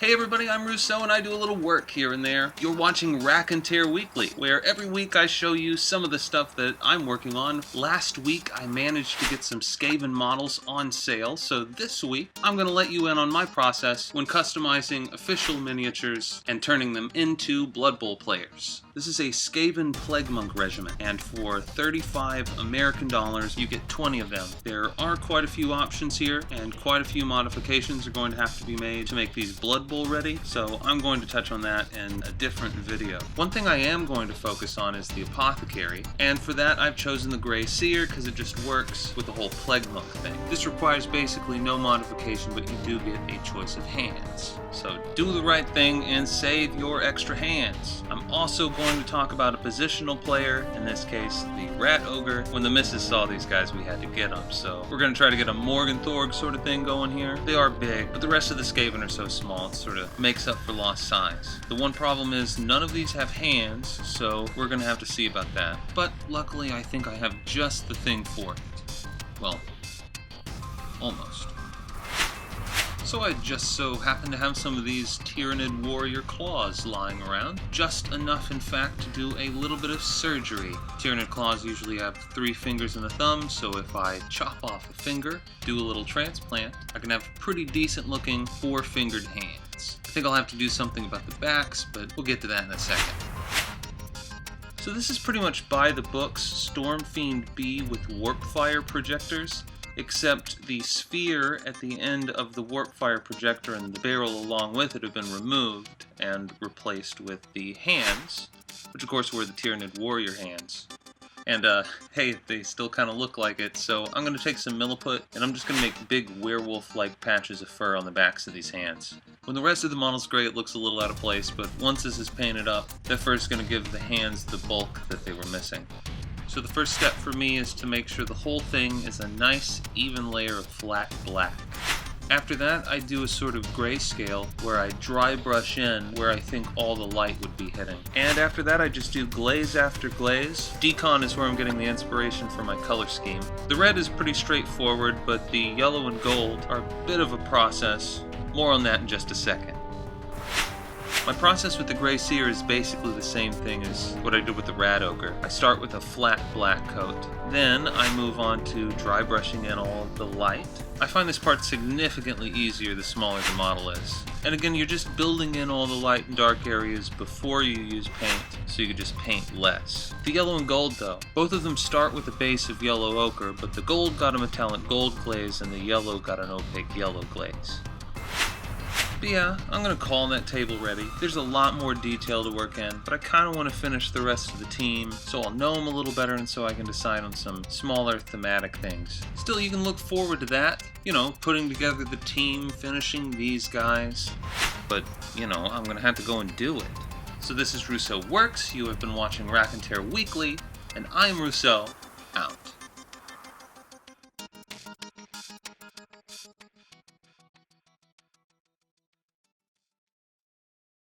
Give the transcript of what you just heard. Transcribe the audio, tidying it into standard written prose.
Hey everybody, I'm Rousseau and I do a little work here and there. You're watching Raconteur Weekly, where every week I show you some of the stuff that I'm working on. Last week I managed to get some Skaven models on sale, so this week I'm going to let you in on my process when customizing official miniatures and turning them into Blood Bowl players. This is a Skaven Plague Monk regiment, and for $35 American you get 20 of them. There are quite a few options here, and quite a few modifications are going to have to be made to make these Blood Bowl ready, so I'm going to touch on that in a different video. One thing I am going to focus on is the Apothecary, and for that I've chosen the Gray Seer because it just works with the whole Plague Monk thing. This requires basically no modification, but you do get a choice of hands. So do the right thing and save your extra hands. I'm also going to talk about a positional player, in this case the Rat Ogre. When the missus saw these guys we had to get them, so we're going to try to get a Morgenthorg sort of thing going here. They are big, but the rest of the Skaven are so small it sort of makes up for lost size. The one problem is none of these have hands, so we're going to have to see about that. But luckily I think I have just the thing for it. Well, almost. So I just so happen to have some of these Tyrannid warrior claws lying around. Just enough, in fact, to do a little bit of surgery. Tyrannid claws usually have 3 fingers and a thumb, so if I chop off a finger, do a little transplant, I can have pretty decent looking 4-fingered hands. I think I'll have to do something about the backs, but we'll get to that in a second. So this is pretty much by the books Stormfiend B with warp fire projectors. Except the sphere at the end of the warp fire projector and the barrel along with it have been removed and replaced with the hands, which of course were the Tyrannid warrior hands. And hey, they still kind of look like it, so I'm going to take some milliput and I'm just going to make big werewolf-like patches of fur on the backs of these hands. When the rest of the model's gray, it looks a little out of place, but once this is painted up, that fur is going to give the hands the bulk that they were missing. So the first step for me is to make sure the whole thing is a nice, even layer of flat black. After that, I do a sort of grayscale where I dry brush in where I think all the light would be hitting. And after that, I just do glaze after glaze. Decon is where I'm getting the inspiration for my color scheme. The red is pretty straightforward, but the yellow and gold are a bit of a process. More on that in just a second. My process with the Gray Seer is basically the same thing as what I did with the Rat Ogre. I start with a flat black coat. Then I move on to dry brushing in all of the light. I find this part significantly easier the smaller the model is. And again, you're just building in all the light and dark areas before you use paint, so you can just paint less. The yellow and gold though, both of them start with a base of yellow ochre, but the gold got a metallic gold glaze and the yellow got an opaque yellow glaze. But yeah, I'm going to call that table ready. There's a lot more detail to work in, but I kind of want to finish the rest of the team so I'll know them a little better and so I can decide on some smaller thematic things. Still, you can look forward to that. You know, putting together the team, finishing these guys. But, you know, I'm going to have to go and do it. So this is Rousseau Works. You have been watching Raconteur Weekly, and I'm Rousseau, out.